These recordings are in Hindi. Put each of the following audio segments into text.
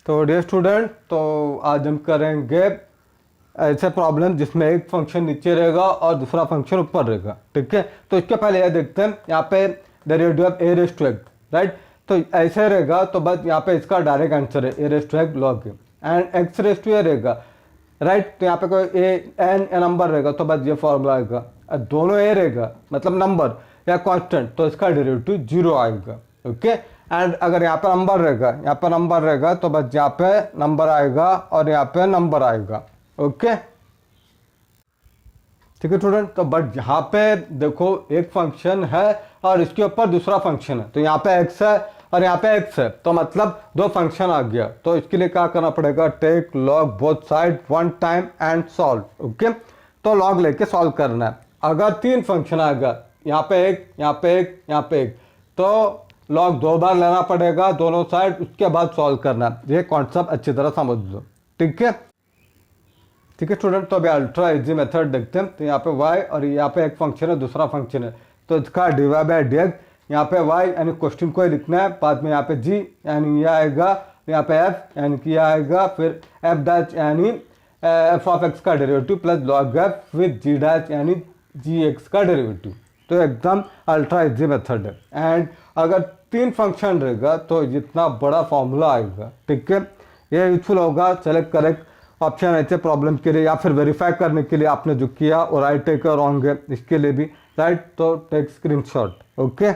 तो डियर स्टूडेंट, तो आज हम करेंगे ऐसे प्रॉब्लम जिसमें एक फंक्शन नीचे रहेगा और दूसरा फंक्शन ऊपर रहेगा। ठीक है, तो इसके पहले यह देखते हैं यहाँ पे derivative of a raise to x, right. तो ऐसे रहेगा तो बस यहाँ पे इसका डायरेक्ट आंसर है a raise to x log and x raise to a रहेगा, राइट। तो यहाँ पे कोई ए नंबर रहेगा तो बस ये फॉर्मूला आएगा। दोनों ए रहेगा मतलब नंबर या कांस्टेंट तो इसका डेरिवेटिव 0 आएगा। ओके, एंड अगर यहाँ पे नंबर रहेगा, यहाँ पे नंबर रहेगा तो बस यहाँ पे नंबर आएगा और यहाँ पे नंबर आएगा। ओके, ठीक है स्टूडेंट। तो बट यहाँ पे देखो एक फंक्शन है और इसके ऊपर दूसरा फंक्शन है, तो यहाँ पे एक्स है और यहाँ पे एक्स है, तो मतलब दो फंक्शन आ गया। तो इसके लिए क्या करना पड़ेगा, take log both side one time and solve. Okay, तो लॉग लेके सॉल्व करना है। अगर तीन फंक्शन आएगा, यहाँ पे एक, यहाँ पे एक, यहाँ पे एक, तो लॉग दो बार लेना पड़ेगा दोनों साइड, उसके बाद सॉल्व करना है। ये कॉन्सेप्ट अच्छी तरह समझ लो। ठीक है, ठीक है स्टूडेंट। तो अभी अल्ट्रा इजी मेथड देखते हैं। तो यहाँ पे y और यहाँ पे एक फंक्शन है, दूसरा फंक्शन है, तो इसका डिवाई बाय dx। यहाँ पे y यानी क्वेश्चन को ही लिखना है, बाद में यहाँ पे g यानी यह आएगा, यहाँ पे f यानी कि यह आएगा, फिर f डैश यानी f ऑफ x का derivative plus log f with g dash यानी gx का डेरिवेटिव। तो एकदम अल्ट्रा इजी मेथड है। एंड अगर तीन फंक्शन रहेगा तो जितना बड़ा फॉर्मूला आएगा। ठीक है, ये यूजफुल होगा सेलेक्ट करेक्ट ऑप्शन ऐसे प्रॉब्लम के लिए या फिर वेरीफाई करने के लिए आपने जो किया और राइट है और रॉन्ग है इसके लिए भी, राइट। तो टेक स्क्रीनशॉट। ओके,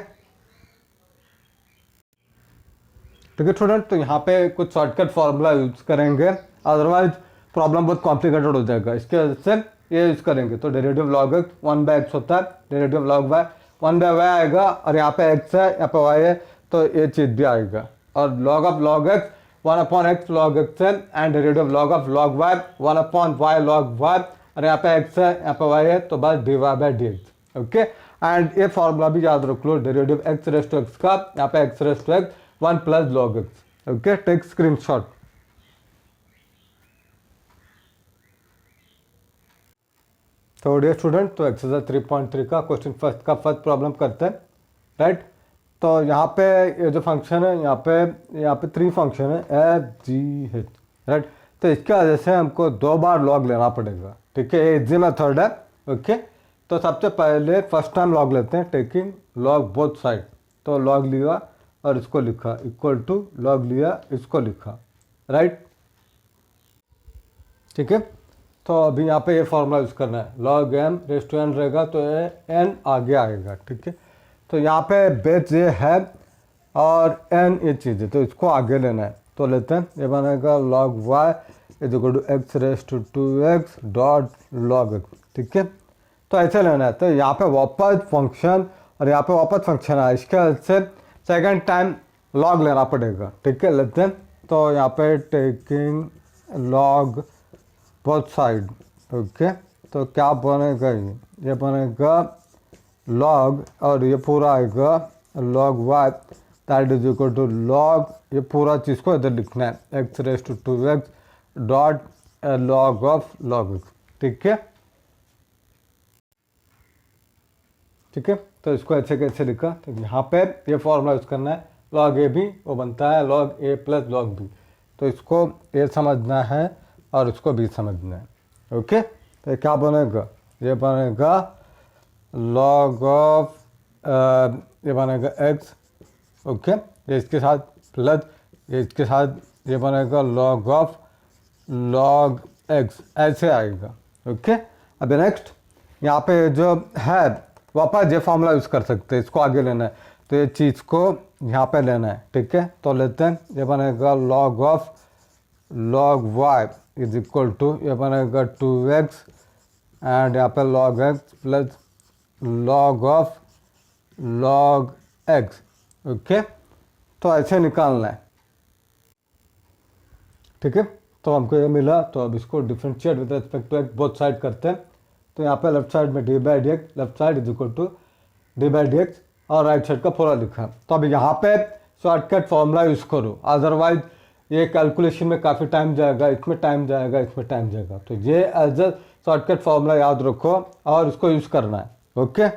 ठीक है स्टूडेंट। तो यहाँ पे कुछ शॉर्टकट फॉर्मूला यूज करेंगे, अदरवाइज प्रॉब्लम बहुत कॉम्प्लिकेटेड हो जाएगा। इसके वजह से ये यूज करेंगे। तो डेरिवेटिव लॉग एक्स 1/x होता है, डेरिवेटिव लॉग वाई 1/y आएगा, और यहाँ पे x है, यहाँ पे y है, तो ये चीज़ भी आएगा। और log of log x 1/x log x है, and derivative log of log y 1/y log y, और यहाँ पे x है, यहाँ पे y है, तो बस dy by dx। Okay, and ये फॉर्मूला भी याद रख लो, derivative x raise to x का, यहाँ पे x raise to x 1 plus log x। Okay, take screenshot. तो डियर स्टूडेंट, तो एक्सरसाइज 3.3 का क्वेश्चन फर्स्ट का फर्स्ट प्रॉब्लम करते हैं, राइट। तो यहाँ पे ये जो फंक्शन है, यहाँ पे थ्री फंक्शन है एफ जी एच, राइट। तो इसके वजह से हमको दो बार लॉग लेना पड़ेगा। ठीक है, ये इजी मेथड है। ओके, तो सबसे पहले फर्स्ट टाइम लॉग लेते हैं, टेकिंग लॉग बोथ साइड। तो लॉग लिया और इसको लिखा इक्वल टू लॉग लिया, इसको लिखा, राइट। ठीक है, तो अभी यहाँ पे ये फॉर्मूला यूज़ करना है, log m raise to n रहेगा तो ये एन आगे आएगा। ठीक है, तो यहाँ पे बेस ये है और एन ये चीज़ है, तो इसको आगे लेना है। तो लेते हैं, ये बनेगा log y is equal to x raise to 2x dot log x. ठीक है, तो ऐसे लेना है। तो यहाँ पे वापस फंक्शन और यहाँ पे वापस फंक्शन है, इसके वजह से सेकेंड टाइम लॉग लेना पड़ेगा। ठीक है, लेते हैं। तो यहाँ पे taking log both side. Okay, तो क्या बनेगा, ये बनेगा लॉग और ये पूरा आएगा log y that is equal to log, ये पूरा चीज़ को इधर लिखना है x raise to 2x dot log of log x. ठीक है, ठीक है। तो इसको ऐसे कैसे लिखा, तो यहाँ पे ये फॉर्मूला यूज़ करना है, लॉग ए भी वो बनता है लॉग ए प्लस लॉग बी। तो इसको ए समझना है और इसको बी समझना है। ओके, तो क्या बनेगा, ये बनेगा लॉग ऑफ ये बनेगा x। ओके, ये इसके साथ प्लस ये इसके साथ, ये बनेगा लॉग ऑफ लॉग x, ऐसे आएगा। ओके, अभी नेक्स्ट यहाँ पे जो है वापस ये फॉर्मूला यूज़ कर सकते हैं, इसको आगे लेना है, तो ये चीज़ को यहाँ पे लेना है। ठीक है, तो लेते हैं, ये बनेगा log of log y is equal to, ये बनेगा 2x एंड यहाँ पे log x plus log of log x। Okay, तो ऐसे निकालना है। ठीक है, तो हमको ये मिला, तो अब इसको differentiate with respect to x both side करते हैं। तो यहाँ पे लेफ्ट साइड में d by d x, left side is equal to d by d x, और राइट साइड का पूरा लिखा। तो अब यहाँ पे शॉर्टकट फॉर्मूला यूज़ करो, अदरवाइज ये कैलकुलेशन में काफ़ी टाइम जाएगा, इसमें टाइम जाएगा, इसमें टाइम जाएगा। तो ये एज अ शॉर्टकट फॉर्मूला याद रखो और इसको यूज़ करना है। ओके,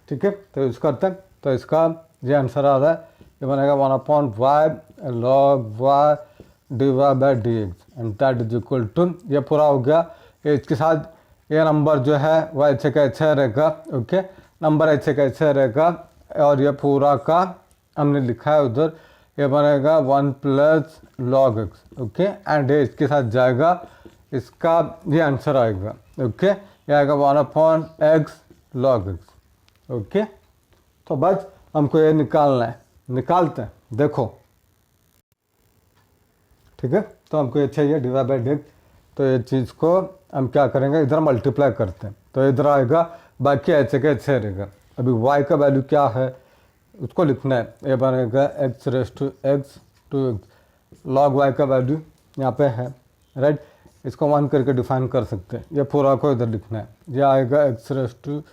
ठीक है, तो यूज़ करते हैं। तो इसका ये आंसर आ रहा है ये बनेगा 1/y log y divide by d x and that is equal to, ये पूरा हो गया। ये इसके साथ ये नंबर जो है वह ऐसे का ऐसे रहेगा, ओके, नंबर ऐसे का ऐसे रहेगा और ये पूरा का हमने लिखा है उधर, ये बनेगा 1 plus log x, okay, and ये इसके साथ जाएगा, इसका ये आंसर आएगा, ओके, ये आएगा 1/x log x, ओके। तो बस हमको ये निकालना है, निकालते हैं, देखो, ठीक है। तो हमको ये चाहिए डिवाइड बाई डी, तो ये चीज़ को हम क्या करेंगे, इधर मल्टीप्लाई करते हैं, तो इधर आएगा, बाकी ऐसे का ऐसे रहेगा। अभी y का वैल्यू क्या है उसको लिखना है, ये बनेगा x raise to x to x, log y का वैल्यू यहाँ पे है, राइट, इसको 1 करके डिफाइन कर सकते हैं। ये पूरा को इधर लिखना है, ये आएगा x raise to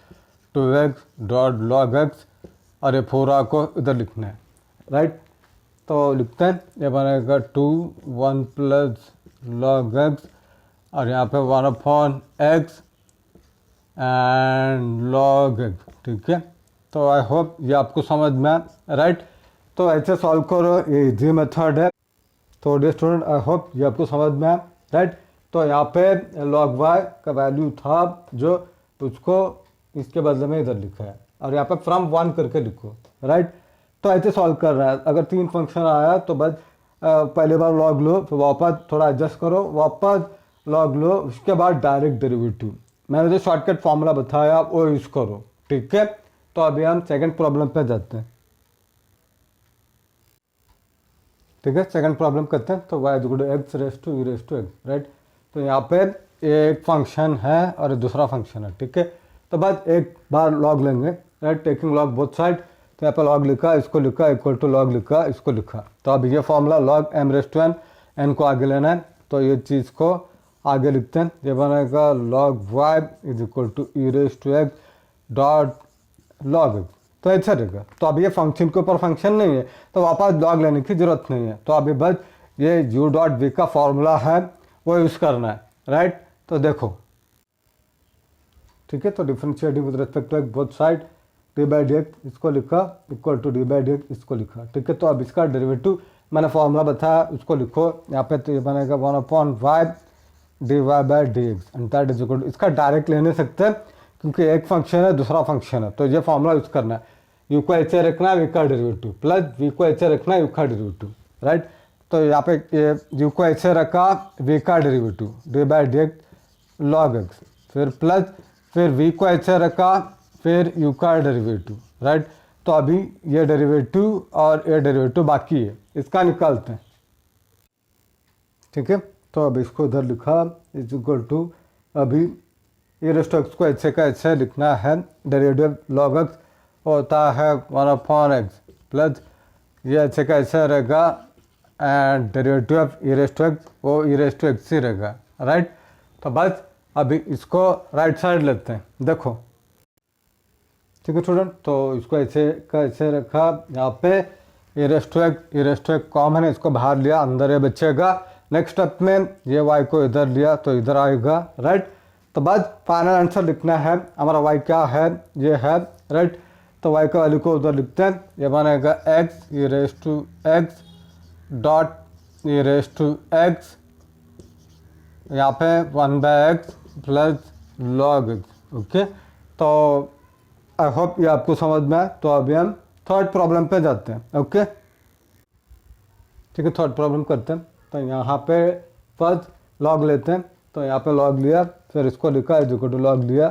x dot log x, और ये पूरा को इधर लिखना है, राइट। तो लिखते हैं, ये बनेगा 1 प्लस लॉग एक्स और यहाँ पे 1/x एंड लॉग एक्स, ठीक है। तो आई होप ये आपको समझ में आए, राइट। तो ऐसे सॉल्व करो, ये इजी मेथड है। तो डियर स्टूडेंट, आई होप ये आपको समझ में आए, राइट। तो यहाँ पे log y का वैल्यू था जो, उसको इसके बदले में इधर लिखा है, और यहाँ पे फ्रॉम 1 करके लिखो, राइट। तो ऐसे सॉल्व कर रहा है, अगर 3 फंक्शन आया तो बस पहले बार लॉग लो, फिर वापस थोड़ा एडजस्ट करो, वापस लॉग लो, उसके बाद डायरेक्ट डेरिवेटिव, मैंने जो शॉर्टकट फॉर्मूला बताया वो यूज़ करो, ठीक है। तो अभी हम सेकंड प्रॉब्लम पे जाते हैं, ठीक है। सेकंड प्रॉब्लम करते हैं, तो y equal to x raise to e raise to x, right. तो यहाँ पे एक फंक्शन है और दूसरा फंक्शन है, ठीक है। तो बस एक बार लॉग लेंगे, right, taking log both side. तो यहाँ पे लॉग लिखा, इसको लिखा, इक्वल टू लॉग लिखा, इसको लिखा। तो अब ये formula log m raise to n को आगे लेना है, तो ये चीज़ को आगे लिखते हैं, ये बनेगा log y is equal to e raise to x dot log x. तो ऐसा रहेगा। तो अब ये फंक्शन के ऊपर फंक्शन नहीं है, तो वापस लॉग लेने की जरूरत नहीं है। तो अभी बस ये u डॉट v का फॉर्मूला है वो यूज़ करना है, राइट। तो देखो, ठीक है। तो differentiating with respect to both side, d by d x इसको लिखा, equal to d by d x इसको लिखा, ठीक है। तो अब इसका डेरिवेटिव मैंने फॉर्मूला बताया उसको लिखो यहाँ पे। तो ये बनेगा 1/y divide by d x and that is equal to, इसका डायरेक्ट ले नहीं सकते क्योंकि एक फंक्शन है दूसरा फंक्शन है, तो ये फॉर्मूला यूज़ करना है। यू को ऐसे रखना है, वी का डेरिवेटिव, प्लस वी को ऐसे रखना है, यू का डेरिवेटिव, राइट। तो यहाँ पे ये यू को ऐसे रखा, वी का derivative D by d x log x, फिर प्लस, फिर वी को ऐसे रखा, फिर यू का डेरिवेटिव, राइट। तो अभी ये डेरिवेटिव और ये डेरिवेटिव बाकी है, इसका निकालते हैं, ठीक है। तो अब इसको इधर लिखा इज इक्वल टू, अभी ये रेस्ट एक्स को ऐसे का ऐसे लिखना है, डेरिवेटिव लॉग एक्स होता है 1/x प्लस ये ऐसे का ऐसे रहेगा and derivative of e raise to x वो ई रेस टू एक्स ही रहेगा, राइट। तो बस अभी इसको राइट साइड लेते हैं, देखो, ठीक है स्टूडेंट। तो इसको ऐसे का ऐसे रखा, यहाँ पे ई रेस टू एक्स कॉमन है, इसको बाहर लिया, अंदर ये बचेगा। नेक्स्ट स्टेप में ये y को इधर लिया तो इधर आएगा, राइट। तो बस फाइनल आंसर लिखना है, हमारा y क्या है, ये है, राइट। तो y का वैल्यू को उधर लिखते हैं, ये बनेगा x e raise to x dot e raise to x, यहाँ पे 1/x plus log x, okay. तो आई होप ये आपको समझ में आए। तो अभी हम थर्ड प्रॉब्लम पे जाते हैं, ओके, ठीक है। थर्ड प्रॉब्लम करते हैं, तो यहाँ पे फर्स्ट लॉग लेते हैं, तो यहाँ पे लॉग लिया, फिर इसको लिखा, इज इक्वल टू लॉग लिया,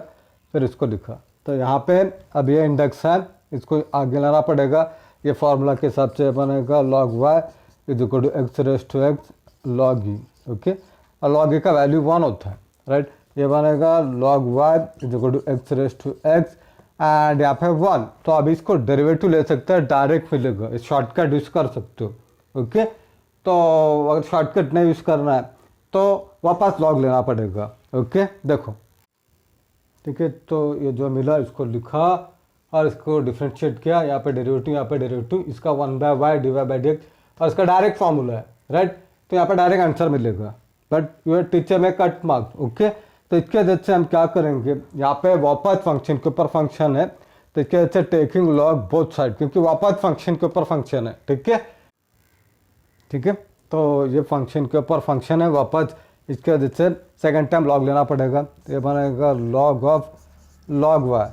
फिर इसको लिखा। तो यहाँ पे अब ये इंडेक्स है, इसको आगे लाना पड़ेगा, ये फार्मूला के हिसाब से बनेगा log y is equal to x raise to x log e, okay. और लॉग ई का वैल्यू 1 होता है, राइट। ये बनेगा log y is equal to x raise to x and यहाँ पे 1। तो अभी इसको डेरिवेटिव ले सकते हैं, डायरेक्ट मिलेगा, इस शॉर्टकट यूज़ कर सकते हो, ओके। तो अगर शॉर्टकट नहीं यूज़ करना है तो वापस लॉग लेना पड़ेगा, ओके। देखो, ठीक है। तो ये जो मिला इसको लिखा और इसको डिफ्रेंशिएट किया, यहाँ पे डेरिवेटिव, यहाँ पे डेरिवेटिव, इसका 1/y divide by d x, और इसका डायरेक्ट फॉर्मूला है, राइट। तो यहाँ पे डायरेक्ट आंसर मिलेगा, बट यूर टीचर में कट मार्क्स, ओके। तो इसके वजह से हम क्या करेंगे, यहाँ पे वापस फंक्शन के ऊपर फंक्शन है, तो तो इसके वजह से टेकिंग लॉग बोथ साइड, क्योंकि वापस फंक्शन के ऊपर फंक्शन है, ठीक है। ठीक है, तो ये फंक्शन के ऊपर फंक्शन है वापस, इसके वजह से सेकेंड टाइम लॉग लेना पड़ेगा। तो ये बनेगा log of log y,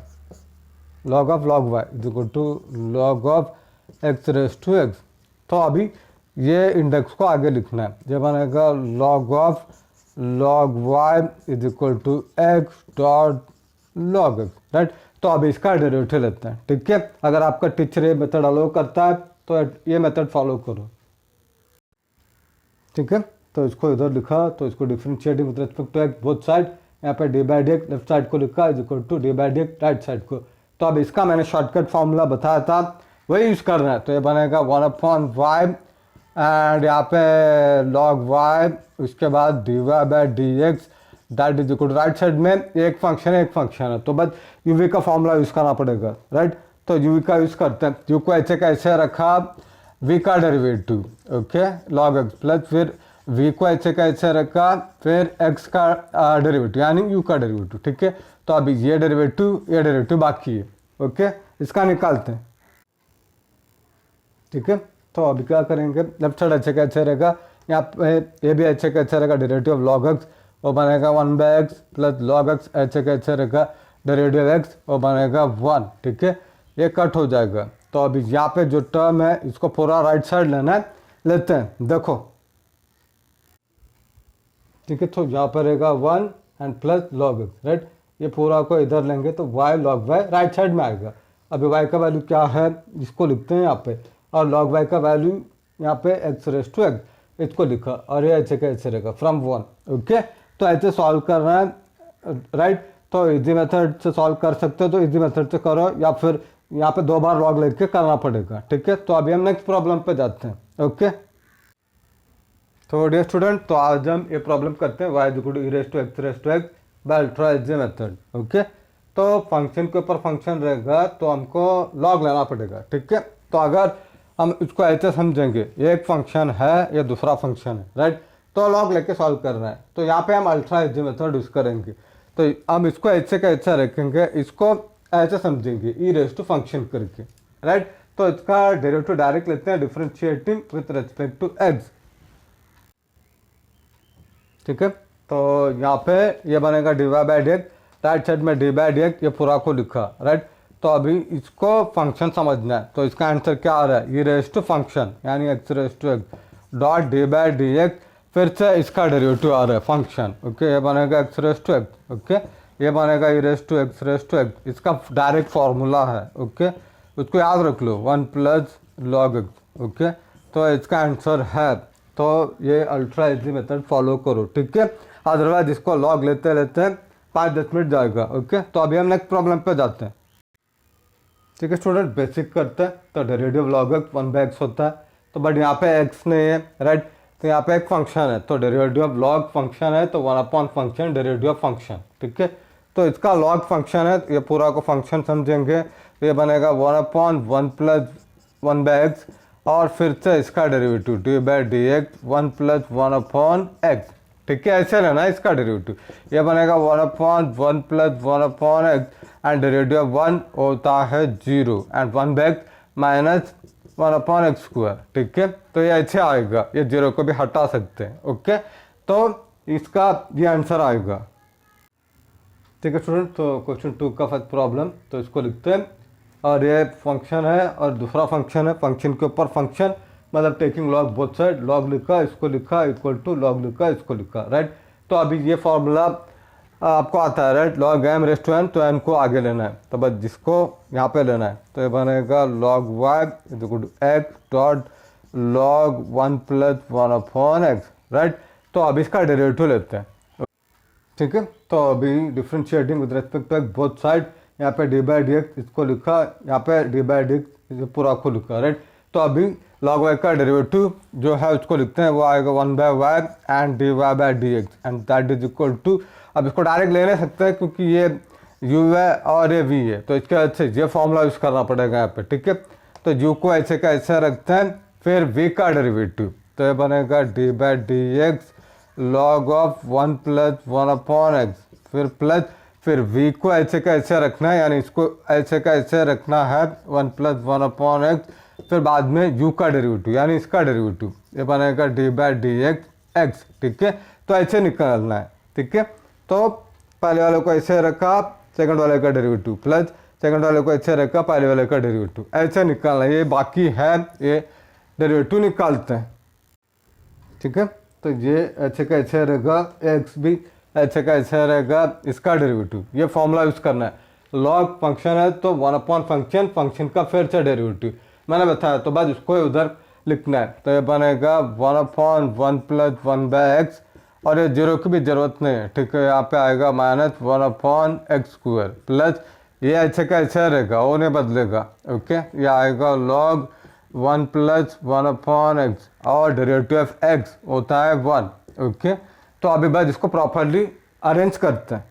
log of log y is equal to log of x raise to x. तो अभी ये इंडेक्स को आगे लिखना है, ये बनेगा log of log y is equal to x dot log x, right. तो अभी इसका डेरिवेटिव लेते हैं, ठीक है। अगर आपका टीचर ये मेथड अलाउ करता है तो ये मेथड फॉलो करो, ठीक है। तो इसको इधर लिखा, तो इसको differentiating with respect to x both side, यहाँ पे d by d x left side को लिखा is equal to d by d x right side को। तो अब इसका मैंने शॉर्टकट फॉर्मूला बताया था, वही यूज़ करना है। तो ये बनेगा 1/y एंड यहाँ पे लॉग y, उसके बाद d y by d x that is equal to right side में एक फंक्शन है, तो बस यूवी का फॉर्मूला यूज़ करना पड़ेगा, राइट। तो यूवी का यूज़ करते हैं, यू को ऐसे कैसे रखा, v का derivative, okay, log x plus फिर v को ऐसे कैसे रखा, फिर x का डेरिवेटिव यानी u का डेरिवेटिव, ठीक है। तो अभी ये डेरिवेटिव बाकी है, ओके, इसका निकालते हैं, ठीक है। तो अभी क्या करेंगे, लेफ्ट साइड ऐसे कैसे रहेगा, यहाँ पे ये भी ऐसे कैसे रहेगा, डेरिवेटिव ऑफ लॉग एक्स वो बनेगा 1/x प्लस लॉग एक्स ऐसे कैसे रहेगा, डेरिवेटिव एक्स वो बनेगा 1, ठीक है। ये कट हो जाएगा। तो अभी यहाँ पे जो टर्म है इसको पूरा राइट साइड लेना है, लेते हैं, देखो, ठीक है। तो यहाँ पर रहेगा 1 and plus log x, right. ये पूरा को इधर लेंगे तो y log y right side में आएगा। अभी y का वैल्यू क्या है, इसको लिखते हैं यहाँ पे, और log y का वैल्यू यहाँ पे x रेज टू एक्स, इसको लिखा, और ये ऐसे कैसे रहेगा फ्रॉम 1, ओके। तो ऐसे सॉल्व करना है, राइट। तो इजी मेथड से सॉल्व कर सकते हो तो इजी मेथड से करो, या फिर यहाँ पे 2 बार लॉग लेके करना पड़ेगा, ठीक है। तो अभी हम नेक्स्ट प्रॉब्लम पे जाते हैं, ओके। तो डियर स्टूडेंट, तो आज हम ये प्रॉब्लम करते हैं y is equal to e raise to x by ultra easy method, okay. तो फंक्शन के ऊपर फंक्शन रहेगा तो हमको लॉग लेना पड़ेगा, ठीक है। तो अगर हम इसको ऐसे समझेंगे, ये एक फंक्शन है, ये दूसरा फंक्शन है, राइट। तो लॉग लेके सॉल्व करना है, तो यहाँ पे हम अल्ट्रा इजी मेथड यूज करेंगे। तो हम इसको ऐसे का ऐसा रखेंगे, इसको ऐसे समझेंगे ई रेज टू फंक्शन करके, राइट। तो इसका डेरिवेटिव डायरेक्ट लेते हैं, differentiating with respect to x, ठीक है। तो यहाँ पे ये बनेगा d y by d x, right side में डी बाई डी एक्स, ये पूरा को लिखा, राइट। तो अभी इसको फंक्शन समझना है, तो इसका आंसर क्या आ रहा है, ई रेज टू फंक्शन यानी x raise to x dot d by d x, फिर से इसका डेरिवेटिव आ रहा है फंक्शन, ओके। ये बनेगा x raise to x, okay. ये बनेगा e raise to x raise to x, इसका डायरेक्ट फार्मूला है, ओके। उसको याद रख लो, 1 प्लस लॉग एक्स, ओके। तो इसका आंसर है, तो ये अल्ट्रा इजी मेथड फॉलो करो, ठीक है। अदरवाइज इसको लॉग लेते लेते 5-10 मिनट जाएगा, ओके। तो अभी हम नेक्स्ट प्रॉब्लम पे जाते हैं, ठीक है स्टूडेंट। बेसिक करते हैं, तो डेरिवेटिव लॉग एक्स 1/x होता है, तो बट यहाँ पे x नहीं है, राइट। तो यहाँ पे एक फंक्शन है, तो डेरिवेटिव ऑफ लॉग फंक्शन है, तो 1 फंक्शन डेरिवेटिव ऑफ फंक्शन, ठीक है। तो इसका लॉग फंक्शन है, ये पूरा को फंक्शन समझेंगे, ये बनेगा 1/1 प्लस 1/x, और फिर से इसका derivative D by d x 1 plus 1/x, ठीक है। ऐसे लेना है इसका डेरिवेटिव, ये बनेगा 1/1 plus 1/x and derivative of 1 होता है 0 and 1/x minus 1/x square, ठीक है। तो ये ऐसे आएगा, ये 0 को भी हटा सकते हैं, ओके। तो इसका ये आंसर आएगा, ठीक है स्टूडेंट। तो क्वेश्चन 2 का फर्स्ट प्रॉब्लम, तो इसको लिखते हैं, और ये फंक्शन है और दूसरा फंक्शन है, फंक्शन के ऊपर फंक्शन, मतलब taking log both side, log लिखा, इसको लिखा, इक्वल टू लॉग लिखा, इसको लिखा, राइट। तो अभी ये फॉर्मूला आपको आता है, right, log m raise to n, तो एन को आगे लेना है, तो बस जिसको यहाँ पे लेना है, तो ये बनेगा log y is equal to x dot log 1 plus 1/x, right. तो अभी इसका डेरिवेटिव लेते हैं, ठीक है। तो अभी differentiating with respect to x both side, यहाँ पे डी बाई डी एक्स इसको लिखा, यहाँ पे डी बाई डी एक्स पूरा को लिखा, राइट। तो अभी लॉग वाई का डेरिवेटिव जो है उसको लिखते हैं, वो आएगा 1/y and d y by d x and that is equal to, अब इसको डायरेक्ट ले नहीं सकते हैं क्योंकि ये u है और ये v है, तो इसके वजह से ये फॉर्मूला यूज़ करना पड़ेगा यहाँ पे, ठीक है। तो u को ऐसे का ऐसे रखते हैं, फिर v का डेरिवेटिव, तो ये बनेगा d by d x log of 1 plus 1/x, फिर प्लस फिर v को ऐसे का ऐसे रखना है, यानी इसको ऐसे का ऐसे रखना है 1 + 1/x, फिर बाद में u का डेरिवेटिव यानी इसका डेरिवेटिव, ये बनेगा d/dx, ठीक है। तो ऐसे निकालना है, ठीक है। तो पहले वाले को ऐसे रखा, सेकंड वाले का डेरिवेटिव, प्लस सेकंड वाले को ऐसे रखा, पहले वाले का डेरिवेटिव, ऐसे निकालना है। ये बाकी है, ये डेरिवेटिव निकालते हैं, ठीक है। तो ये ऐसे का ऐसे रहेगा, x भी ऐसे का ऐसे रहेगा, इसका डेरिवेटिव, ये फॉर्मूला यूज़ करना है। लॉग फंक्शन है तो 1/फंक्शन, फंक्शन का फिर से डेरिवेटिव मैंने बताया, तो बाद उसको उधर लिखना है। तो ये बनेगा 1/1 + 1/x, और ये जीरो की भी ज़रूरत नहीं है, ठीक है। यहाँ पे आएगा -1/x², प्लस ये ऐसे का ऐसे रहेगा, वो नहीं बदलेगा, ओके। ये आएगा log 1 + 1/x, और डेरिवेटिव ऑफ x होता है 1, ओके। तो अभी बाद इसको प्रॉपरली अरेंज करते हैं,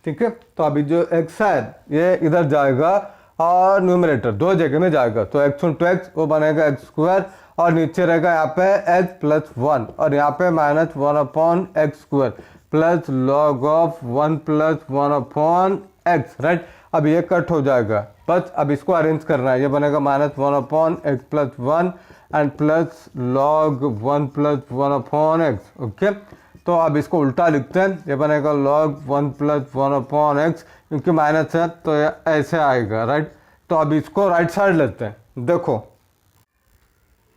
ठीक है। तो अभी जो x है ये इधर जाएगा और न्यूमरेटर दो जगह में जाएगा, तो x × x वो बनेगा x², और नीचे रहेगा यहाँ पे x + 1, और यहाँ पे -1/x² plus log of 1 + 1/x, right. अब ये कट हो जाएगा, बस अब इसको अरेंज करना है। ये बनेगा -1/x + 1 and plus log 1 + 1/x, okay. तो अब इसको उल्टा लिखते हैं, ये बनेगा log 1 + 1/x, क्योंकि माइनस है तो ये ऐसे आएगा, राइट। तो अब इसको राइट साइड लेते हैं, देखो,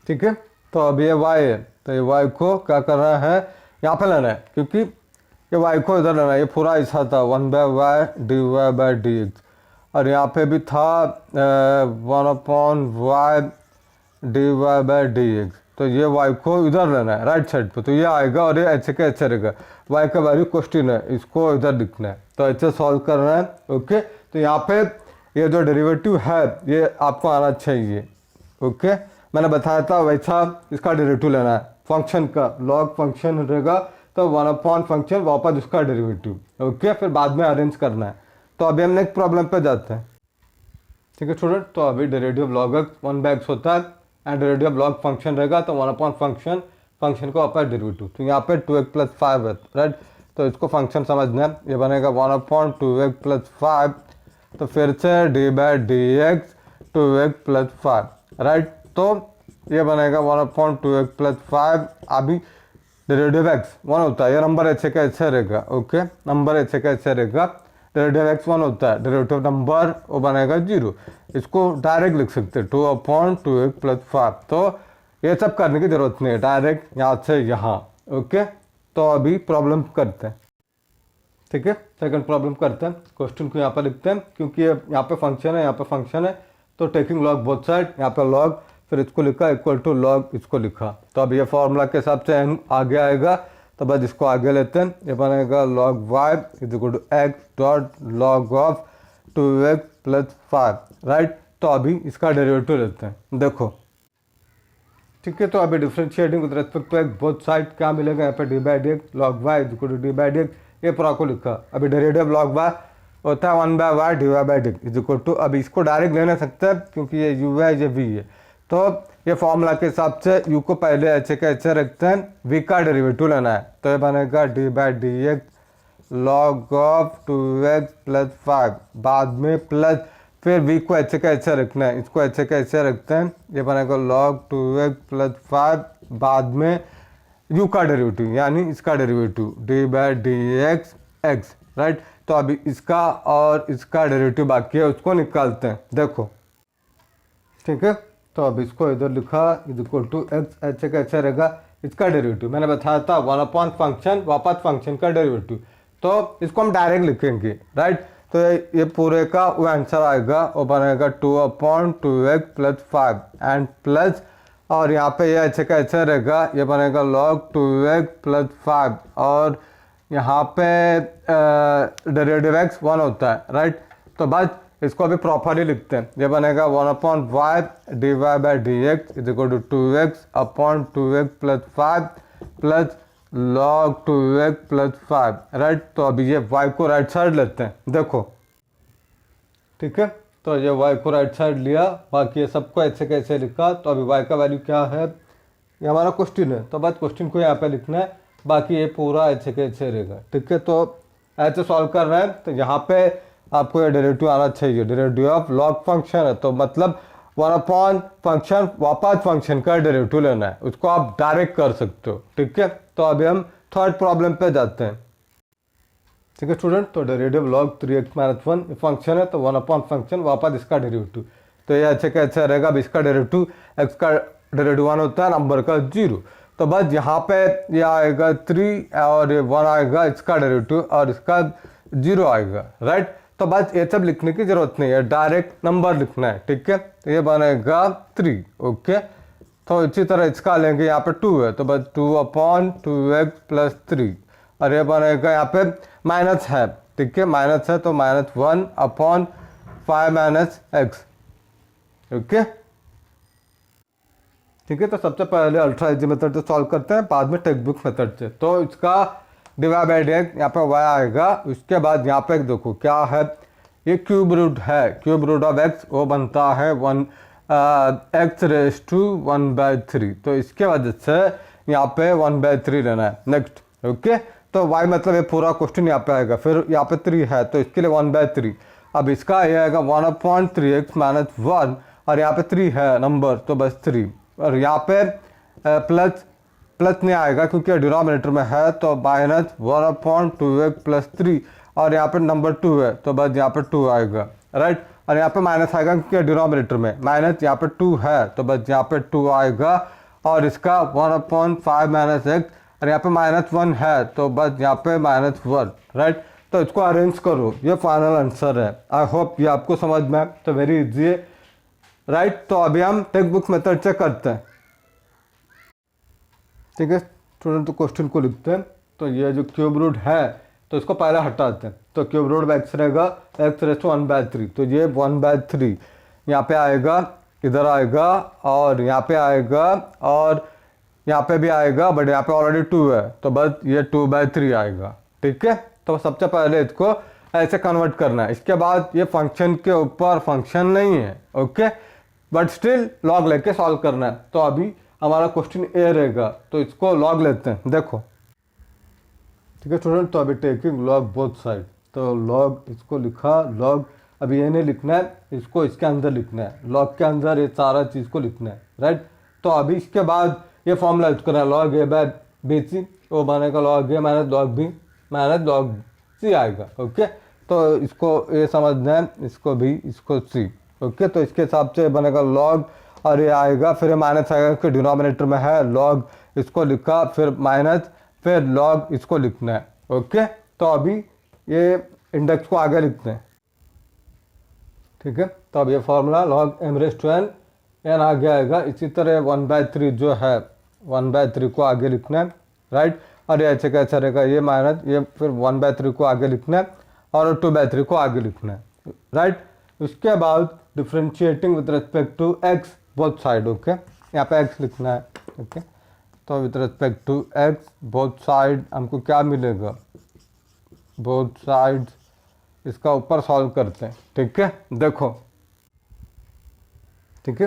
ठीक है। तो अब ये y है, तो ये y को क्या करना है, यहाँ पे लेना है, क्योंकि ये y को इधर लेना है। ये पूरा ऐसा था 1/y dy/dx, और यहाँ पे भी था 1/y dy/dx, तो ये y को इधर लेना है राइट साइड पे, तो ये आएगा, और ये ऐसे का ऐसे रहेगा। y का वैल्यू क्वेश्चन है, इसको इधर लिखना है, तो ऐसे सॉल्व करना है, ओके। तो यहाँ पे ये जो डेरिवेटिव है ये आपको आना चाहिए, ओके। मैंने बताया था वैसा इसका डेरिवेटिव लेना है, फंक्शन का लॉग फंक्शन रहेगा तो 1/फंक्शन वापस उसका डेरिवेटिव, ओके। फिर बाद में अरेंज करना है। तो अभी हम नेक्स्ट प्रॉब्लम पे जाते हैं, ठीक है स्टूडेंट। तो अभी derivative of log x 1/x होता है, and derivative of log function रहेगा तो 1/फंक्शन, फंक्शन को वापस डेरिवेटिव, तो यहाँ पे 2x + 5 है, राइट। तो इसको फंक्शन समझना है, ये बनेगा 1/2x + 5, तो फिर से d/dx 2x + 5, राइट। तो ये बनेगा 1/2x + 5। अभी डेरिवेटिव x 1 होता है, ये नंबर ऐसे का ऐसे रहेगा, ओके। नंबर ऐसे का ऐसे रहेगा, डेरिवेटिव x 1 होता है, डेरिवेटिव नंबर वो बनेगा 0। इसको डायरेक्ट लिख सकते हैं 2/2x + 5। तो ये सब करने की जरूरत नहीं है, डायरेक्ट यहाँ से यहाँ, ओके। तो अभी प्रॉब्लम करते हैं, ठीक है। सेकंड प्रॉब्लम करते हैं, क्वेश्चन को यहाँ पर लिखते हैं, क्योंकि यहाँ पे फंक्शन है, यहाँ पे फंक्शन है, तो टेकिंग लॉग बोथ साइड, यहाँ पे लॉग, फिर इसको लिखा = लॉग, इसको लिखा। तो अब ये फॉर्मूला के हिसाब से n आगे आएगा, तो बस इसको आगे लेते हैं। ये बनेगा log y = x log of 2x + 5, right. तो अभी इसका डेरिवेटिव लेते हैं, देखो, ठीक है। तो अभी differentiating with respect to x both side क्या मिलेगा, यहाँ पे d/dx log y = d/dx, ये पूरा को लिखा। अभी डेरिवेटिव log y होता है 1/y dy/dx, अभी इसको डायरेक्ट ले नहीं सकते क्योंकि ये u है, ये v है। तो ये फॉर्मूला के हिसाब से u को पहले ऐसे का ऐसे रखते हैं, v का डेरिवेटिव लेना है, तो ये बनेगा d/dx log ऑफ 2x + 5, बाद में प्लस, फिर v को ऐसे का ऐसे रखना है, इसको ऐसे का ऐसे रखते हैं, ये बनेगा log 2x + 5, बाद में u का डेरिवेटिव यानी इसका डेरिवेटिव d/dx x, राइट। तो अभी इसका और इसका डेरिवेटिव बाकी है, उसको निकालते हैं, देखो, ठीक है। तो अब इसको इधर लिखा = x, ऐसे का ऐसे रहेगा, इसका डेरिवेटिव मैंने बताया था 1/फंक्शन वापस फंक्शन का डेरिवेटिव, तो इसको हम डायरेक्ट लिखेंगे, राइट। तो ये पूरे का वो आंसर आएगा, वो बनेगा 2/2x + 5 एंड प्लस, और यहाँ पे ये ऐसे का ऐसे रहेगा, ये बनेगा log 2x + 5, और यहाँ पे डेरिवेटिव x 1 होता है, राइट। तो बस इसको अभी प्रॉपरली लिखते हैं, ये बनेगा 1/y dy/dx = 2x/2x + 5 plus log 2x + 5, right. तो अभी ये y को राइट साइड लेते हैं, देखो, ठीक है। तो ये y को राइट साइड लिया, बाकी ये सबको ऐसे कैसे लिखा। तो अभी y का वैल्यू क्या है, ये हमारा क्वेश्चन है, तो बस क्वेश्चन को यहाँ पे लिखना है, बाकी ये पूरा ऐसे कैसे रहेगा, ठीक है। तो ऐसे सॉल्व कर रहे हैं तो यहाँ पे आपको ये डेरिवेटिव आना चाहिए। डेरिवेटिव ऑफ लॉग फंक्शन है तो मतलब 1 फंक्शन वापस फंक्शन का डेरिवेटिव लेना है, उसको आप डायरेक्ट कर सकते हो। ठीक है, तो अभी हम थर्ड प्रॉब्लम पे जाते हैं। ठीक है स्टूडेंट, तो डेरिवेटिव लॉग 3x-1 फंक्शन है तो 1 फंक्शन वापस इसका डेरिवेटिव, तो ये अच्छे कैसे रहेगा। अब इसका डेरिवेटिव x का डेरिवेटिव 1 होता है, नंबर का 0, तो बस यहाँ पे ये आएगा 3 और ये 1 आएगा इसका डेरिवेटिव और इसका 0 आएगा, राइट। तो बस ये सब लिखने की जरूरत नहीं है, डायरेक्ट नंबर लिखना है। ठीक है, तो ये बनेगा 3। ओके, तो इसी तरह इसका लेंगे, यहाँ पे 2 है तो बस 2/2x+3 और ये बनेगा, यहाँ पे माइनस है। ठीक है, माइनस है तो -1/5 - x। ठीक है, तो सबसे पहले अल्ट्रा इजी मेथड से सॉल्व करते हैं, बाद में टेक्स्ट बुक मेथड से। तो इसका डिवाइड बाय dx यहाँ पे y आएगा। उसके बाद यहाँ पे देखो क्या है, ये क्यूब रूट है, क्यूब रूट ऑफ x वो बनता है 1x⁻⁴। तो इसके वजह से यहाँ पे 1/3 लेना है। नेक्स्ट, ओके, तो y मतलब ये पूरा क्वेश्चन यहाँ पे आएगा, फिर यहाँ पे 3 है तो इसके लिए 1/3। अब इसका ये आएगा 1/3x-1 और यहाँ पे 3 है नंबर तो बस 3, और यहाँ पे प्लस नहीं आएगा क्योंकि डिनोमिनेटर में है तो -1/2x+3 और यहाँ पे नंबर 2 है तो बस यहाँ पे 2 आएगा, राइट। और यहाँ पे माइनस आएगा क्योंकि डिनोमिनेटर में माइनस यहाँ पे 2 है तो बस यहाँ पे 2 आएगा, और इसका 1/5 - x और यहाँ पे -1 है तो बस यहाँ पे -1, राइट। तो इसको अरेंज करो, ये फाइनल आंसर है। आई होप ये आपको समझ में, तो वेरी इजी है, राइट। तो अभी हम टेक्स्ट बुक मेथड से करते हैं। ठीक है स्टूडेंट, तो क्वेश्चन को लिखते हैं। तो ये जो क्यूब रूट है तो इसको पहले हटाते हैं, तो क्यूब रूट में x रहेगा x⁻⁴, तो ये 1/3 यहाँ पे आएगा, इधर आएगा और यहाँ पे आएगा और यहाँ पे भी आएगा, बट यहाँ पे ऑलरेडी 2 है तो बस ये 2/3 आएगा। ठीक है, तो सबसे पहले इसको ऐसे कन्वर्ट करना है। इसके बाद ये फंक्शन के ऊपर फंक्शन नहीं है, ओके, बट स्टिल लॉग लेके सॉल्व करना है। तो अभी हमारा क्वेश्चन ए रहेगा, तो इसको लॉग लेते हैं, देखो। ठीक है स्टूडेंट, तो अभी टेकिंग लॉग बोथ साइड, तो लॉग इसको लिखा, लॉग अभी ये नहीं लिखना है, इसको इसके अंदर लिखना है, लॉग के अंदर ये सारा चीज़ को लिखना है, राइट। तो अभी इसके बाद ये फॉर्मूला यूज करना है, log a by b c, वो बनेगा log a minus log b minus log c आएगा, ओके। तो इसको ए समझना है, इसको बी, इसको सी, ओके। तो इसके हिसाब से बनेगा लॉग और ये आएगा, फिर माइनस आएगा कि डिनोमिनेटर में है, लॉग इसको लिखा, फिर माइनस, फिर लॉग इसको लिखना है, ओके। तो अभी ये इंडेक्स को आगे लिखते हैं। ठीक है, तो अब ये फॉर्मूला लॉग m⁻n n आगे आएगा। इसी तरह 1/3 जो है 1/3 को आगे लिखना है, राइट। और ये ऐसे कैसे रहेगा, ये माइनस, ये फिर 1/3 को आगे लिखना है और 2/3 को आगे लिखना है, राइट। उसके बाद differentiating with respect to x both side, okay, यहाँ पे x लिखना है, ओके। तो with respect to x both side हमको क्या मिलेगा, बोथ साइड्स, इसका ऊपर सॉल्व करते हैं। ठीक है, देखो, ठीक है,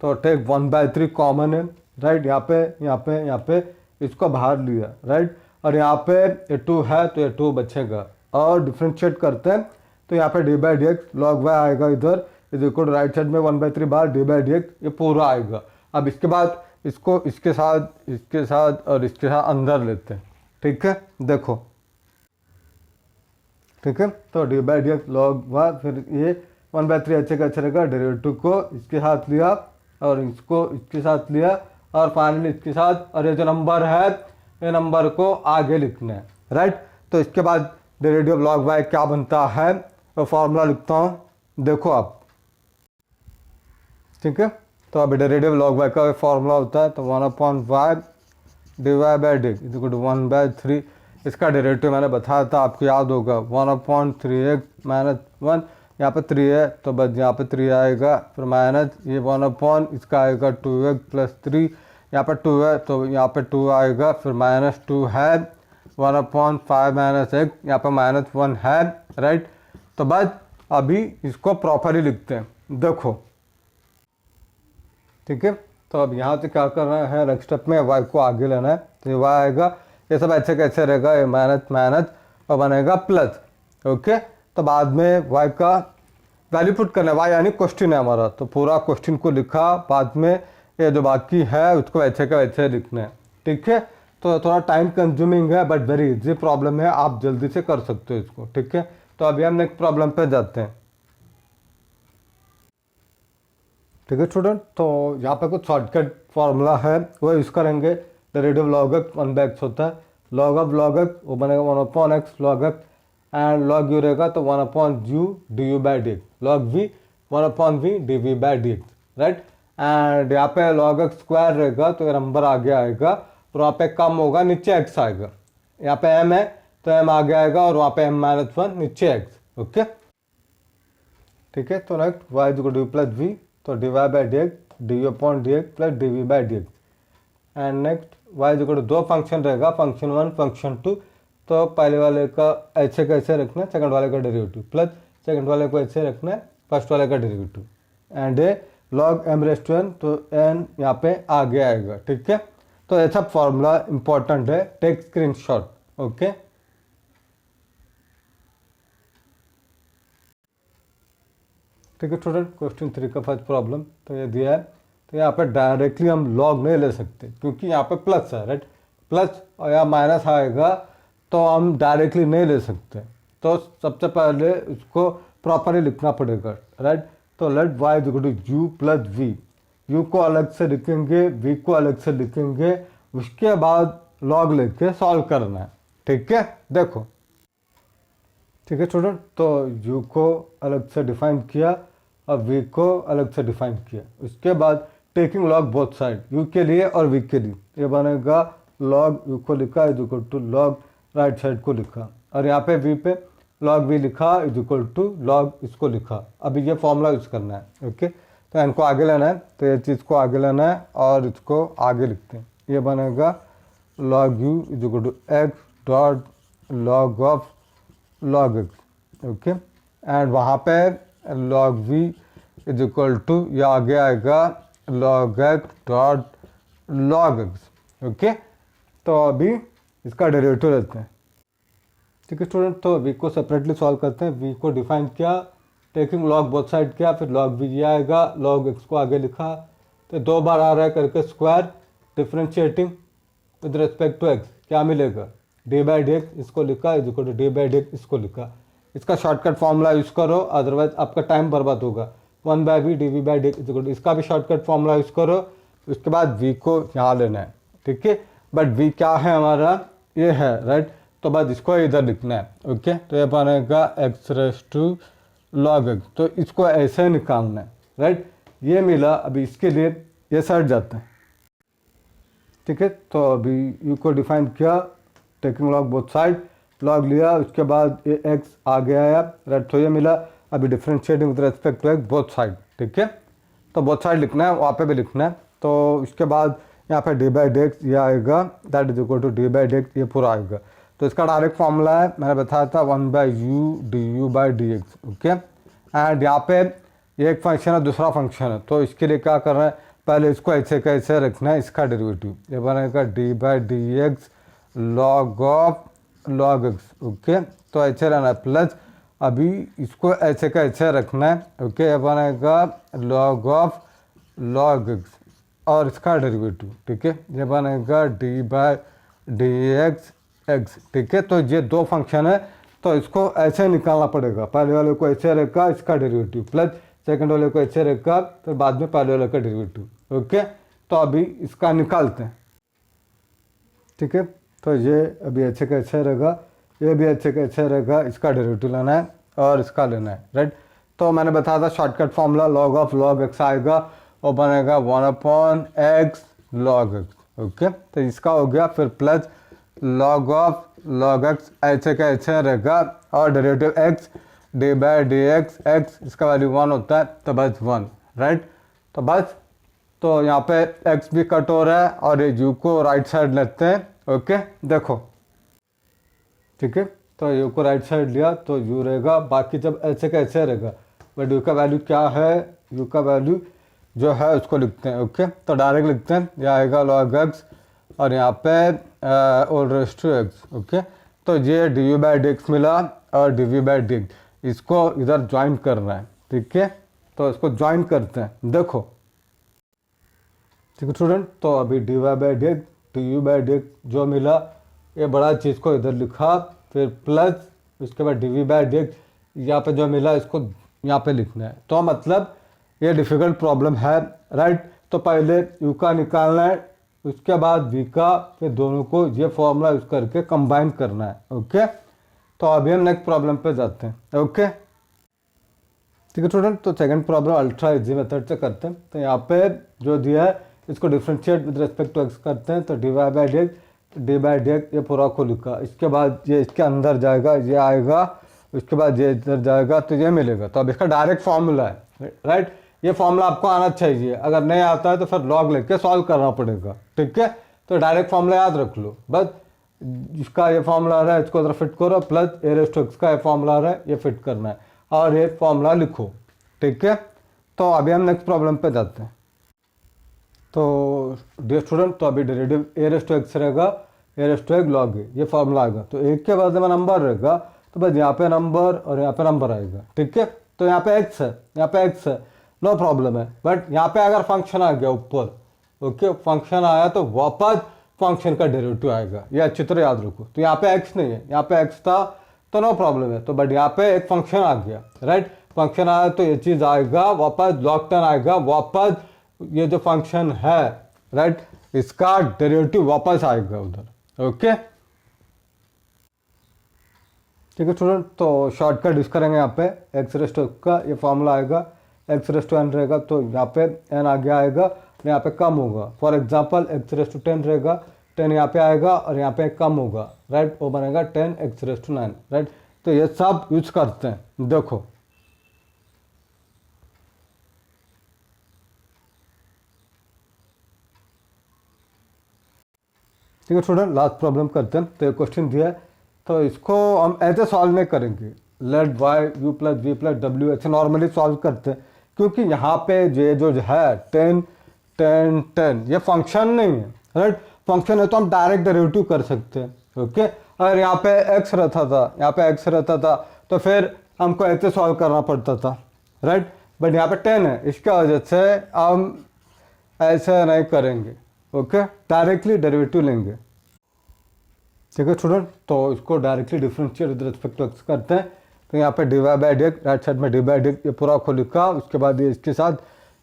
तो टेक 1/3 कॉमन है, राइट। यहाँ पे इसको बाहर लिया, राइट। और यहाँ पे ये 2 है तो ये 2 बचेगा, और डिफ्रेंशिएट करते हैं तो यहाँ पे d/dx log y आएगा, इधर इज इक्वल राइट साइड में 1/3 बार d/dx, ये पूरा आएगा। अब इसके बाद इसको इसके साथ और इसके साथ अंदर लेते हैं। ठीक है, देखो, ठीक है, तो d/dx log y, फिर ये 1/3 अच्छे का अच्छा रहेगा, डेरिवेटिव को इसके साथ लिया और इसको इसके साथ लिया और फाइनली इसके साथ, और ये जो नंबर है ये नंबर को आगे लिखना है, राइट। तो इसके बाद डेरिवेटिव log y क्या बनता है, तो फॉर्मूला लिखता हूँ, देखो आप। ठीक है, तो अभी डेरिवेटिव log y का फॉर्मूला होता है तो 1/y divide by d is equal to 1/3। इसका डेरिवेटिव मैंने बताया था, आपको याद होगा, 1/3x - 1, यहाँ पे 3 है तो बस यहाँ पे 3 आएगा, फिर माइनस ये 1/ इसका आएगा 2x+3, यहाँ पे 2 है तो यहाँ पे 2 आएगा, फिर -2 है, 1/5 - x, यहाँ पे -1 है, राइट। तो बस अभी इसको प्रॉपरली लिखते हैं, देखो। ठीक है, तो अब यहाँ से क्या करना है, नेक्स्ट स्टेप में y को आगे लेना है, तो ये y आएगा, ये सब ऐसे कैसे रहेगा, ये माइनस और बनेगा प्लस। ओके, तो बाद में y का वैल्यू पुट करना है, y यानी क्वेश्चन है हमारा, तो पूरा क्वेश्चन को लिखा, बाद में ये जो बाकी है उसको वैसे का वैसे लिखना है। ठीक है, तो थोड़ा टाइम कंज्यूमिंग है बट वेरी इजी प्रॉब्लम है, आप जल्दी से कर सकते हो इसको। ठीक है, तो अभी हम नेक्स्ट प्रॉब्लम पे जाते हैं। ठीक है स्टूडेंट, तो यहाँ पे कुछ शॉर्टकट फार्मूला है वो यूज़ करेंगे। डेरिवेटिव log x 1/x होता है, log ऑफ log x वो बनेगा 1/x log x, and log u रहेगा तो 1/u du/dx, log v 1/v dv/dx, right. And यहाँ पे log x स्क्वायर रहेगा तो ये नंबर आगे आएगा, और वहाँ पे कम होगा नीचे x आएगा। यहाँ पे m है तो m आगे आएगा, और वहाँ पे m-1 नीचे x। ओके, ठीक है, तो next y equal to plus v, तो dy/dx du/dx plus dv/dx। And next y equal to दो फंक्शन रहेगा, फंक्शन 1 फंक्शन 2, तो पहले वाले का ऐसे कैसे रखना है, सेकंड वाले का डेरिवेटिव, प्लस सेकंड वाले को ऐसे रखना है, फर्स्ट वाले का डेरिवेटिव। एंड log m⁻n, तो n यहाँ पे आगे आएगा। ठीक है, तो ऐसा फॉर्मूला इंपॉर्टेंट है, टेक स्क्रीनशॉट। ओके, ठीक है स्टूडेंट, क्वेश्चन 3 का फर्स्ट प्रॉब्लम तो ये दिया है, तो यहाँ पे डायरेक्टली हम लॉग नहीं ले सकते क्योंकि यहाँ पे प्लस है, राइट। प्लस और यहाँ माइनस आएगा तो हम डायरेक्टली नहीं ले सकते, तो सबसे पहले उसको प्रॉपरली लिखना पड़ेगा, राइट। तो let y equal to u plus v, u को अलग से लिखेंगे, v को अलग से लिखेंगे, उसके बाद लॉग लेके सॉल्व करना है। ठीक है, देखो, ठीक है स्टूडेंट, तो u को अलग से डिफाइन किया और v को अलग से डिफाइन किया, उसके बाद taking log both side, u के लिए और v के लिए, ये बनेगा लॉग u को लिखा is equal to log right side को लिखा, और यहाँ पे v पे लॉग v लिखा इज इक्वल टू लॉग इसको लिखा। अभी ये फॉर्मूला यूज़ करना है। ओके, तो इनको आगे लेना है, तो ये चीज़ को आगे लेना है और इसको आगे लिखते हैं, ये बनेगा log u is equal to x dot log of log x। Okay, and वहाँ पे log v is equal to ये आगे आएगा log x dot log x। Okay, तो अभी इसका डेरिवेटिव लेते हैं। ठीक है स्टूडेंट, तो v को सेपरेटली सॉल्व करते हैं। v को डिफाइन किया, टेकिंग log बोथ साइड किया, फिर log v ये आएगा, log x को आगे लिखा, तो दो बार आ रहा है करके square, differentiating with respect to x क्या मिलेगा, d/dx इसको लिखा इज इक्वल टू d/dx इसको लिखा। इसका शॉर्टकट फॉर्मूला यूज़ करो, अदरवाइज आपका टाइम बर्बाद होगा। 1/v dv/dx is equal to, इसका भी शॉर्टकट फॉर्मूला यूज़ करो, उसके बाद v को यहाँ लेना है। ठीक है, बट v क्या है हमारा, ये है, राइट, तो बस इसको इधर लिखना है। ओके, तो ये बनेगा x⁻log x, तो इसको ऐसे निकालना है, राइट। ये मिला, अभी इसके लिए ये साइड जाता है। ठीक है, तो अभी u को डिफाइन किया, taking log both side, log लिया, उसके बाद ये x आगे आया, राइट, तो ये मिला। अभी differentiating with respect to x both side. ठीक है, तो बोथ साइड लिखना है, वहाँ पे भी लिखना है, तो उसके बाद यहाँ पे d/dx ये आएगा, that is equal to d/dx ये पूरा आएगा। तो इसका डायरेक्ट फॉर्मूला है, मैंने बताया था 1/u du/dx। ओके, एंड यहाँ पे ये एक फंक्शन है, दूसरा फंक्शन है, तो इसके लिए क्या करना है, पहले इसको ऐसे कैसे रखना है, इसका डेरिवेटिव ये बनेगा d/dx log of log x। Okay, तो ऐसे रहना है, प्लस अभी इसको ऐसे का ऐसे रखना है। ओके, ये बनेगा log ऑफ log x और इसका डेरिवेटिव। ठीक है, ये बनेगा d/dx x। ठीक है, तो ये दो फंक्शन है, तो इसको ऐसे निकालना पड़ेगा, पहले वाले को ऐसे रखा इसका डेरिवेटिव, प्लस सेकंड वाले को ऐसे रखा, फिर बाद में पहले वाले का डेरिवेटिव। ओके, तो अभी इसका निकालते हैं। ठीक है, तो ये अभी अच्छे का अच्छा रहेगा, ये भी अच्छे का अच्छा रहेगा, इसका डेरिवेटिव लेना है और इसका लेना है, राइट। तो मैंने बताया था shortcut formula log of log x आएगा और बनेगा 1/x log x। ओके, तो इसका हो गया, फिर plus log of log x ऐसे का अच्छा रहेगा, और डेरिवेटिव x d/dx x, इसका वैल्यू 1 होता है, तो बस 1, राइट। तो बस, तो यहाँ पे x भी कट हो रहा है और ये u को राइट साइड लेते हैं। ओके, देखो, ठीक है, तो u को राइट साइड लिया तो u रहेगा, बाकी जब ऐसे का ऐसे रहेगा, बट u का वैल्यू क्या है, u का वैल्यू जो है उसको लिखते हैं। ओके, तो डायरेक्ट लिखते हैं, यह आएगा log x और यहाँ पे all raised to x। Okay, तो ये d u by d x मिला और d v by d x, इसको इधर ज्वाइन करना है, ठीक है। तो इसको ज्वाइन करते हैं, देखो ठीक है स्टूडेंट। तो अभी d y by d x d u by d x जो मिला, ये बड़ा चीज़ को इधर लिखा, फिर प्लस उसके बाद d v by d x यहाँ पे जो मिला इसको यहाँ पे लिखना है। तो मतलब ये डिफ़िकल्ट प्रॉब्लम है, राइट। तो पहले यू का निकालना है, उसके बाद वी का, फिर दोनों को ये फॉर्मूला यूज़ करके कंबाइन करना है, ओके। तो अभी हम नेक्स्ट प्रॉब्लम पे जाते हैं, ओके ठीक है स्टूडेंट। तो second problem ultra easy method से करते हैं। तो यहाँ पे जो दिया है इसको differentiate with respect to x करते हैं। तो d y by d x d by d x ये पूरा को लिखा, इसके बाद ये इसके अंदर जाएगा, ये आएगा, उसके बाद ये इधर जाएगा, तो ये मिलेगा। तो अब इसका डायरेक्ट फॉर्मूला है, राइट। ये फॉर्मूला आपको आना चाहिए, अगर नहीं आता है तो फिर लॉग लेके सॉल्व करना पड़ेगा, ठीक है। तो डायरेक्ट फॉर्मूला याद रख लो, बस इसका ये फॉर्मूला आ रहा है, इसको इधर फिट करो, plus a raise to x का ये फॉर्मूला आ रहा है, ये फिट करना है और ये फॉर्मूला लिखो, ठीक है। तो अभी हम नेक्स्ट प्रॉब्लम पे जाते हैं। तो डियर स्टूडेंट, तो अभी derivative a raise to x रहेगा, a raise to x log a, ये फॉर्मूला आएगा। तो एक के बाद में नंबर रहेगा, तो बस यहाँ पे नंबर और यहाँ पे नंबर आएगा, ठीक है। तो यहाँ पे एक्स है, यहाँ पे एक्स है, नो प्रॉब्लम है। बट यहाँ पे अगर फंक्शन आ गया ऊपर, ओके, फंक्शन आया तो वापस फंक्शन का डेरिवेटिव आएगा, ये अच्छी तरह याद रखो। तो यहाँ पे एक्स नहीं है, यहाँ पे एक्स था तो नो प्रॉब्लम है। तो बट यहाँ पे एक फंक्शन आ गया, राइट। फंक्शन आया तो ये चीज़ आएगा वापस, लॉग टर्म आएगा वापस, ये जो फंक्शन है, राइट, इसका डेरिवेटिव वापस आएगा उधर, ओके ठीक है स्टूडेंट। तो शॉर्टकट यूज करेंगे यहाँ पे, एक्स रेज़ टू का ये फॉर्मूला आएगा, एक्स रेज़ टू एन रहेगा, तो यहाँ पे एन आगे आएगा, यहाँ पे कम होगा। For example x raise to 10 रहेगा, 10 यहाँ पे आएगा और यहाँ पे कम होगा, राइट, वो बनेगा 10 एक्स रेज़ टू 9, राइट। तो ये सब यूज करते हैं, देखो ठीक है स्टूडेंट। लास्ट प्रॉब्लम करते हैं। तो ये क्वेश्चन दिया है, तो इसको हम ऐसे सॉल्व नहीं करेंगे, let y u plus v plus डब्ल्यू ऐसे नॉर्मली सॉल्व करते हैं, क्योंकि यहाँ पे ये जो है 10 10 10 ये फंक्शन नहीं है, राइट। फंक्शन है तो हम डायरेक्ट डेरिवेटिव कर सकते हैं, ओके। अगर यहाँ पे एक्स रहता था, यहाँ पे एक्स रहता था, तो फिर हमको ऐसे सॉल्व करना पड़ता था, राइट। बट यहाँ पे 10 है, इसका वजह से हम ऐसे नहीं करेंगे, ओके, डायरेक्टली डेरिवेटिव लेंगे, ठीक है स्टूडेंट। तो इसको directly differentiate with respect to x करते हैं। तो यहाँ पे d y by d x, right side में डी बाई डी एक्स ये पूरा को लिखा, उसके बाद ये इसके साथ,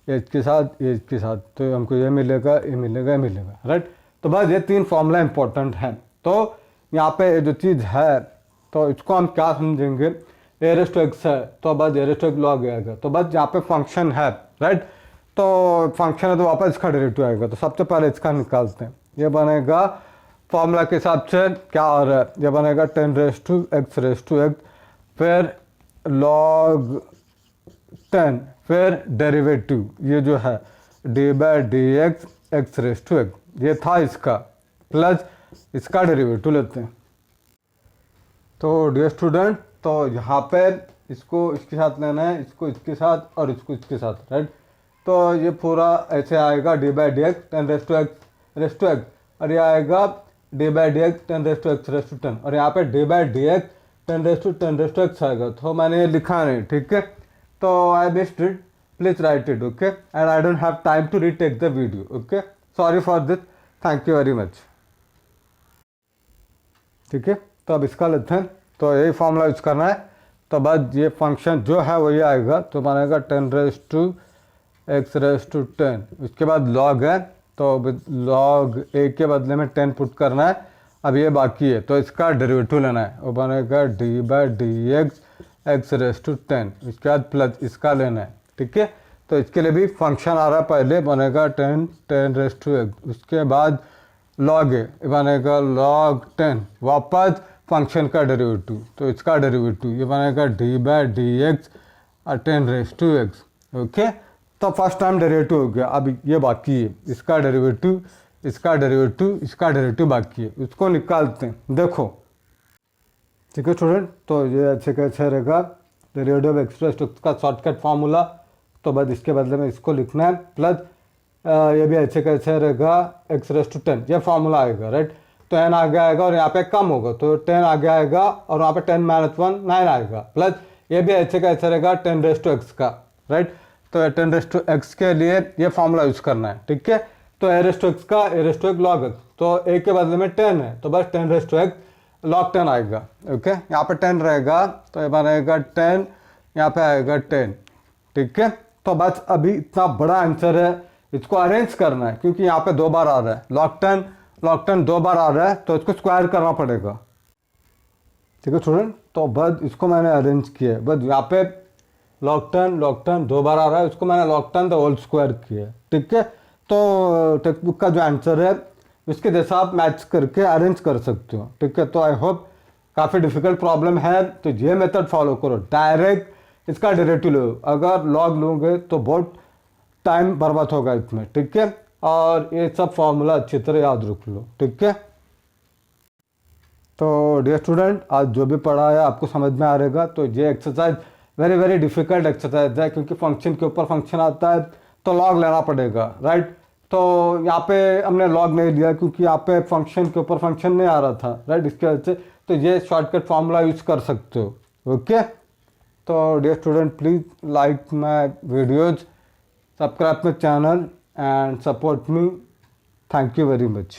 ये इसके साथ, ये इसके साथ, तो हमको ये मिलेगा, ये मिलेगा, ये मिलेगा, राइट। तो बस ये तीन फॉर्मूला इंपॉर्टेंट हैं। तो यहाँ पे जो चीज़ है, तो इसको हम क्या समझेंगे, ए रेज़ टू एक्स है, तो बस ए रेज़ टू एक्स लॉग आएगा, तो बस यहाँ पे फंक्शन है, राइट। तो फंक्शन है तो वापस इसका डेरिवेटिव आएगा। तो सबसे पहले इसका निकालते हैं, ये बनेगा फॉर्मूला के हिसाब से क्या आ रहा है, ये बनेगा 10 रेज़ टू एक्स, फिर लॉग 10, फिर डेरिवेटिव ये जो है d by d x x raise to x, ये था इसका, प्लस इसका डेरिवेटिव लेते हैं। तो डियर स्टूडेंट, तो यहाँ पे इसको इसके साथ लेना है, इसको इसके साथ और इसको इसके साथ, राइट। तो ये पूरा ऐसे आएगा d by d x 10 raise to x, और ये आएगा d by d x 10 raise to x raise to 10, और यहाँ पे d by d x 10 raise to x आएगा। तो मैंने ये लिखा नहीं, ठीक है। तो I missed it, please write it, okay, and I don't have time to retake the video, okay, sorry for this, thank you very much, ठीक है। तो अब इसका लेते हैं, तो यही फॉर्मूला यूज करना है। तो बस ये फंक्शन जो है वही आएगा, तो बनेगा 10 raise to x raise to 10, उसके बाद लॉग है, तो लॉग ए के बदले में 10 पुट करना है। अब ये बाकी है, तो इसका डेरिवेटिव लेना है, वो बनेगा d by d x x raise to 10, उसके बाद प्लस इसका लेना है, ठीक है। तो इसके लिए भी फंक्शन आ रहा है, पहले बनेगा 10 रेज़ टू एक्स, उसके बाद लॉग ए बनेगा लॉग 10, वापस फंक्शन का डेरिवेटिव, तो इसका डेरिवेटिव ये बनेगा d by d x 10 raise to x, okay. तो फर्स्ट टाइम डेरिवेटिव हो गया, अब ये बाकी है, इसका डेरिवेटिव, इसका डेरिवेटिव, इसका डेरिवेटिव बाकी है, इसको निकालते हैं, देखो, ठीक है स्टूडेंट। तो ये अच्छे कैसे रहेगा, derivative x raise to x का शॉर्टकट फार्मूला, तो बस इसके बदले में इसको लिखना है, प्लस ये भी अच्छे कैसे रहेगा एक्स रेज़ टू 10, ये फार्मूला आएगा, राइट। तो n आगे आएगा और यहाँ पे कम होगा तो 10 आगे आएगा और वहाँ पे 10 - 1 9 आएगा प्लस ये भी ऐसे का ऐसे रहेगा 10⁻x का, राइट। तो 10⁻x के लिए ये फॉर्मूला यूज़ करना है, ठीक है। तो a⁻x का a⁻x log x, तो a के बदले में 10 है तो बस 10⁻x log 10 आएगा, ओके। यहाँ पे 10 रहेगा तो ये बनेगा 10, यहाँ पे आएगा 10, ठीक है। तो बस अभी इतना बड़ा आंसर है, इसको अरेंज करना है क्योंकि यहाँ पे 2 बार आ रहा है, log 10 2 बार आ रहा है तो इसको स्क्वायर करना पड़ेगा, ठीक है स्टूडेंट। तो बस इसको मैंने अरेंज किया है, बस यहाँ पे log 10 2 बार आ रहा है, उसको मैंने log 10 द होल स्क्वायर किया है, ठीक है। तो टेक्स्ट बुक का जो आंसर है इसके जैसा आप मैच करके अरेंज कर सकते हो, ठीक है। तो आई होप काफ़ी डिफिकल्ट प्रॉब्लम है तो ये मेथड फॉलो करो, डायरेक्ट इसका डेरिवेटिव लो, अगर लॉग लोगे तो बहुत टाइम बर्बाद होगा इसमें, ठीक है। और ये सब फॉर्मूला अच्छी तरह याद रख लो, ठीक है। तो डियर स्टूडेंट, आज जो भी पढ़ा है आपको समझ में आ रहेगा। तो ये exercise very very difficult exercise है क्योंकि फंक्शन के ऊपर फंक्शन आता है तो लॉग लेना पड़ेगा, राइट। तो यहाँ पे हमने लॉग नहीं लिया क्योंकि यहाँ पे फंक्शन के ऊपर फंक्शन नहीं आ रहा था, राइट, इसके वजह से। तो ये शॉर्टकट फॉर्मूला यूज़ कर सकते हो, ओके। तो dear student, please like my videos, subscribe my channel and support me. Thank you very much.